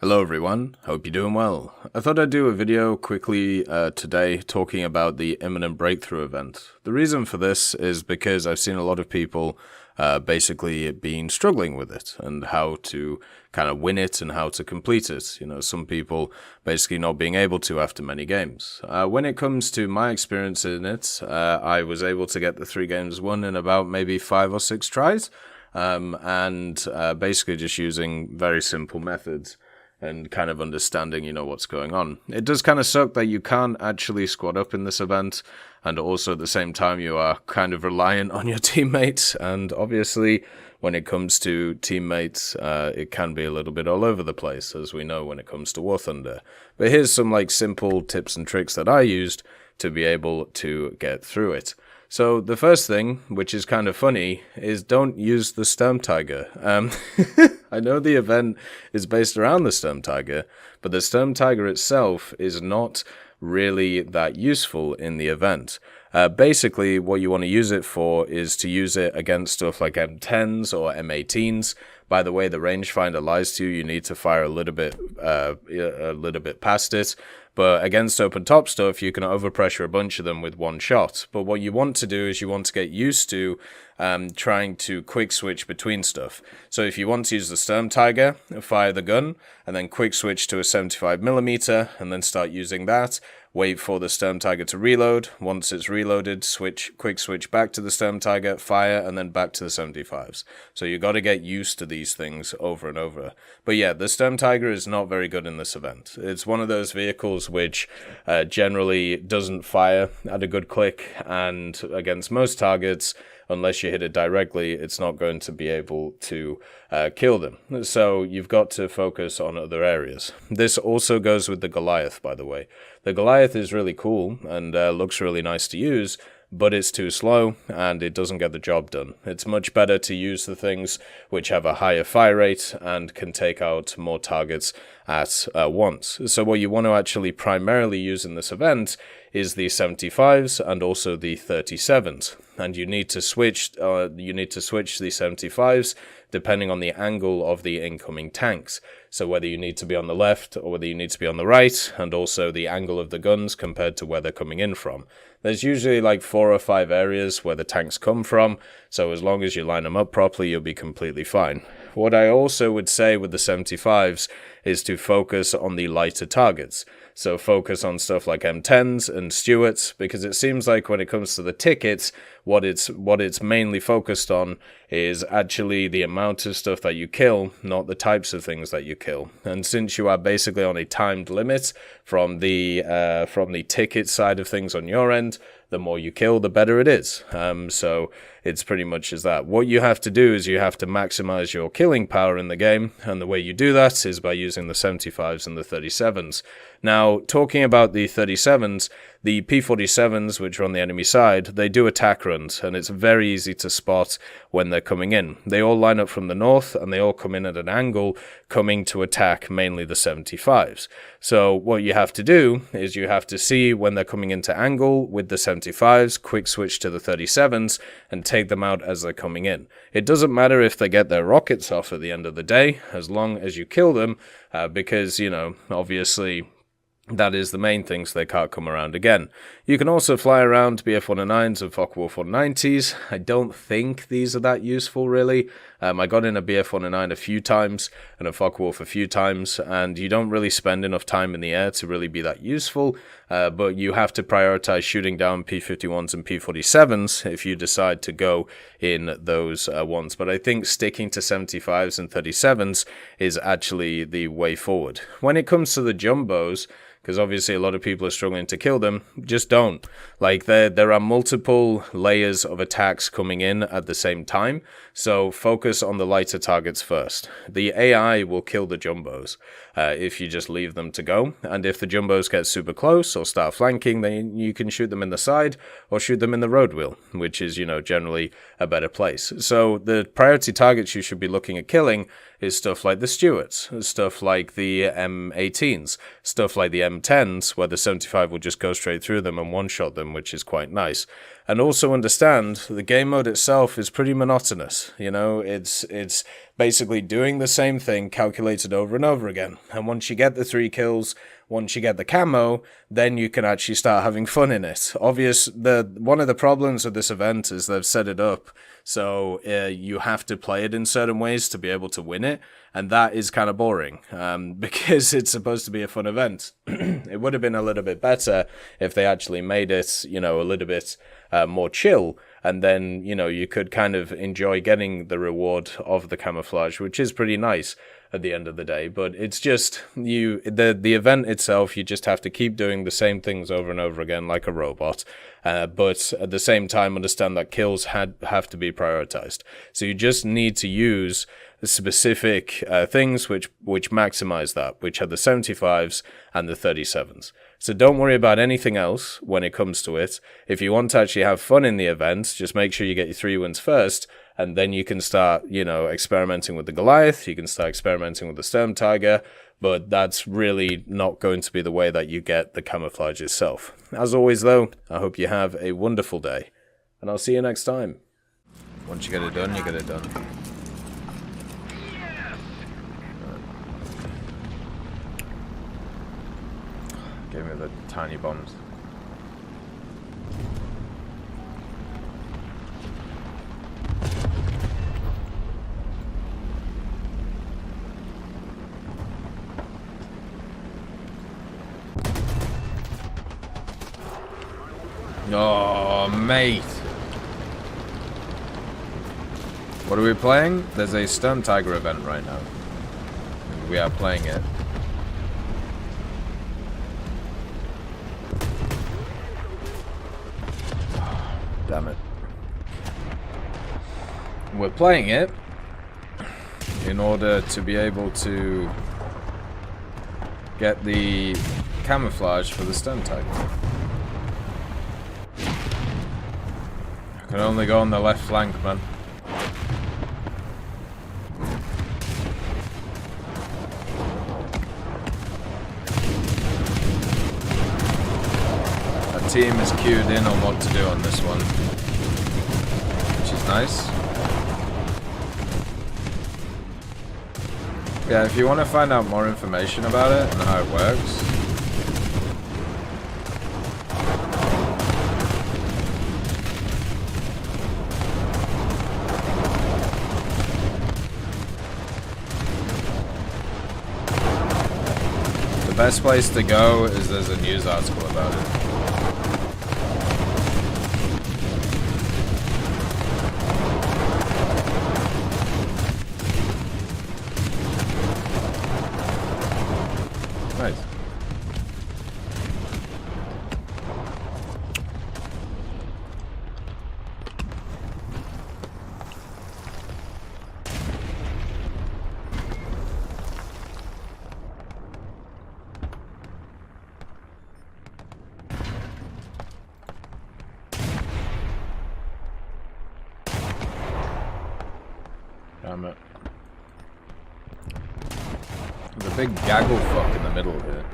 Hello everyone, hope you're doing well. I thought I'd do a video quickly today talking about the Imminent Breakthrough event. The reason for this is because I've seen a lot of people basically being struggling with it and how to kind of win it and how to complete it. You know, some people basically not being able to after many games. When it comes to my experience in it, I was able to get the 3 games won in about maybe 5 or 6 tries, and basically just using very simple methods and kind of understanding, what's going on. It does kind of suck that you can't actually squad up in this event, and also at the same time you are kind of reliant on your teammates, and obviously when it comes to teammates, it can be a little bit all over the place, as we know when it comes to War Thunder. But here's some simple tips and tricks that I used to be able to get through it. So the first thing, which is kind of funny, is don't use the Sturm Tiger. I know the event is based around the Sturm Tiger, but the Sturm Tiger itself is not really that useful in the event. Basically, what you want to use it for is to use it against stuff like M10s or M18s. By the way, the rangefinder lies to you. You need to fire a little bit past it. But against open top stuff, you can overpressure a bunch of them with one shot. But what you want to do is you want to get used to trying to quick switch between stuff. So if you want to use the Sturm Tiger, fire the gun, and then quick switch to a 75mm, and then start using that. Wait for the Sturm Tiger to reload. Once it's reloaded, quick switch back to the Sturm Tiger, fire, and then back to the 75s. So you got to get used to these things over and over. But yeah, the Sturm Tiger is not very good in this event. It's one of those vehicles which generally doesn't fire at a good click, and against most targets, unless you hit it directly, it's not going to be able to kill them. So you've got to focus on other areas. This also goes with the Goliath, by the way. The Goliath is really cool and looks really nice to use, but it's too slow and it doesn't get the job done. It's much better to use the things which have a higher fire rate and can take out more targets at once. So what you want to actually primarily use in this event is the 75s and also the 37s. And you need to switch the 75s depending on the angle of the incoming tanks. So whether you need to be on the left or whether you need to be on the right, and also the angle of the guns compared to where they're coming in from. There's usually 4 or 5 areas where the tanks come from, so as long as you line them up properly, you'll be completely fine. What I also would say with the 75s is to focus on the lighter targets. So focus on stuff like M10s and Stuarts, because it seems like when it comes to the tickets, what it's mainly focused on is actually the amount of stuff that you kill, not the types of things that you kill. And since you are basically on a timed limit from the ticket side of things on your end, the more you kill, the better it is. So it's pretty much as that. What you have to do is you have to maximize your killing power in the game, and the way you do that is by using the 75s and the 37s. Now, talking about the 37s, the P-47s, which are on the enemy side, they do attack runs, and it's very easy to spot when they're coming in. They all line up from the north, and they all come in at an angle, coming to attack mainly the 75s. So what you have to do is you have to see when they're coming into angle with the 75s, quick switch to the 37s, and take them out as they're coming in. It doesn't matter if they get their rockets off at the end of the day, as long as you kill them, because, obviously that is the main thing, so they can't come around again. You can also fly around BF-109s and Focke-Wulf 190s. I don't think these are that useful, really. I got in a BF-109 a few times and a Focke-Wulf a few times, and you don't really spend enough time in the air to really be that useful, but you have to prioritize shooting down P-51s and P-47s if you decide to go in those ones. But I think sticking to 75s and 37s is actually the way forward. When it comes to the jumbos, because obviously a lot of people are struggling to kill them, just don't. There are multiple layers of attacks coming in at the same time, so focus on the lighter targets first. The AI will kill the jumbos if you just leave them to go, and if the jumbos get super close or start flanking, then you can shoot them in the side or shoot them in the road wheel, which is, generally a better place. So the priority targets you should be looking at killing is stuff like the Stuarts, stuff like the M18s, stuff like the M10s, where the 75 will just go straight through them and one-shot them, which is quite nice. And also understand the game mode itself is pretty monotonous. You know, it's basically doing the same thing calculated over and over again. And once you get the 3 kills, once you get the camo, then you can actually start having fun in it. One of the problems with this event is they've set it up so you have to play it in certain ways to be able to win it, and that is kind of boring because it's supposed to be a fun event. It would have been a little bit better if they actually made it, you know, a little bit more chill, and then, you know, you could kind of enjoy getting the reward of the camouflage, which is pretty nice at the end of the day. But it's just the event itself, you just have to keep doing the same things over and over again like a robot, but at the same time understand that kills have to be prioritized. So you just need to use specific things which maximize that, which are the 75s and the 37s. So don't worry about anything else when it comes to it. If you want to actually have fun in the event, just make sure you get your 3 wins first, and then you can start, you know, experimenting with the Goliath, you can start experimenting with the Sturm Tiger, but that's really not going to be the way that you get the camouflage itself. As always, though, I hope you have a wonderful day, and I'll see you next time. Once you get it done, you get it done. Give me the tiny bombs. Oh, mate. What are we playing? There's a Sturm Tiger event right now. And we are playing it. Damn it. We're playing it in order to be able to get the camouflage for the Sturm Tiger. I can only go on the left flank, man. Our team is queued in on what to do on this one, which is nice. Yeah, if you want to find out more information about it and how it works, the best place to go is there's a news article about it. Nice. Damn it. There's a big gaggle fuck in the middle here.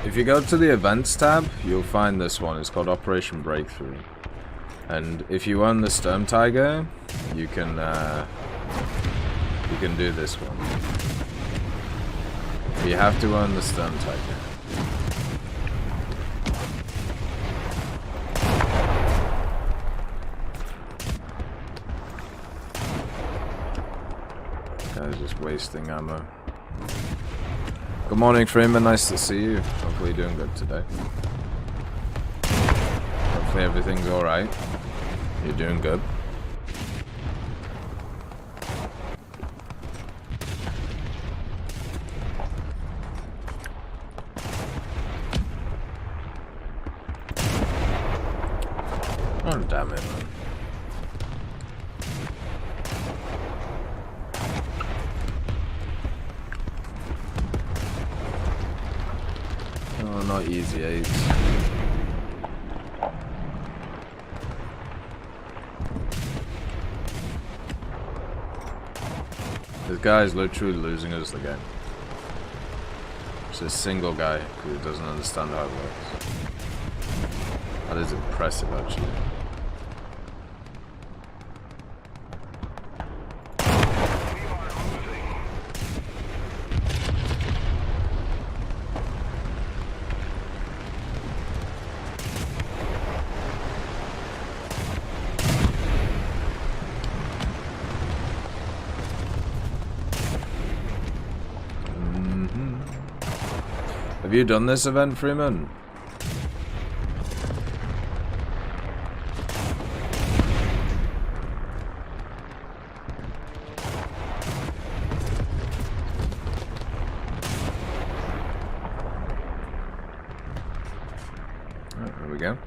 If you go to the events tab, you'll find this one. It's called Operation Breakthrough. And if you own the Sturm Tiger, you can do this one. You have to own the Sturm Tiger. Guy's just wasting ammo. Good morning, Freeman. Nice to see you. Hopefully you're doing good today. Hopefully everything's alright. You're doing good. Oh, damn it, man. Oh, not easy aids. This guy is literally losing us the game. It's a single guy who doesn't understand how it works. That is impressive, actually. Have you done this event, Freeman? Right, there we go.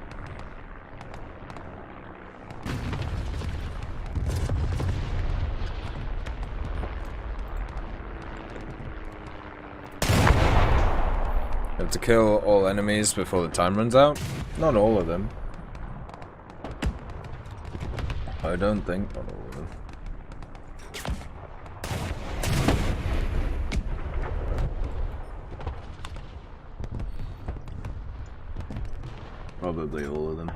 Have to kill all enemies before the time runs out? Not all of them. I don't think not all of them. Probably all of them.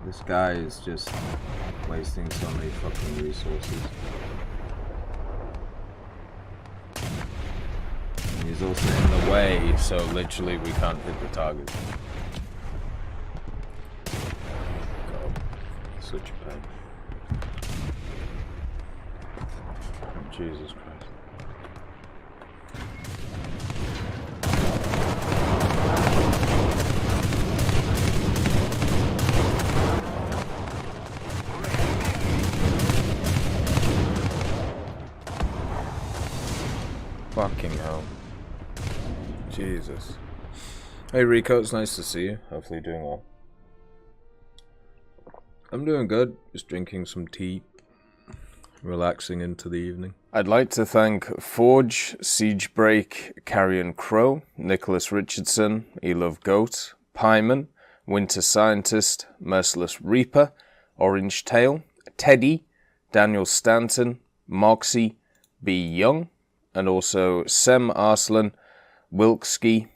This guy is just wasting so many fucking resources. He's also in the way, so literally we can't hit the target. God, such a pain. Oh, Jesus Christ. Fucking hell. Jesus. Hey Rico, it's nice to see you. Hopefully you're doing well. I'm doing good. Just drinking some tea. Relaxing into the evening. I'd like to thank Forge, Siegebreak, Carrion Crow, Nicholas Richardson, Elove Goat, Pyman, Winter Scientist, Merciless Reaper, Orange Tail, Teddy, Daniel Stanton, Moxie, B. Young, and also Sem Arslan, Wilkski,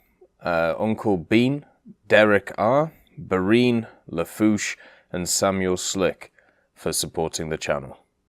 Uncle Bean, Derek R., Bareen, Lafouche, and Samuel Slick for supporting the channel.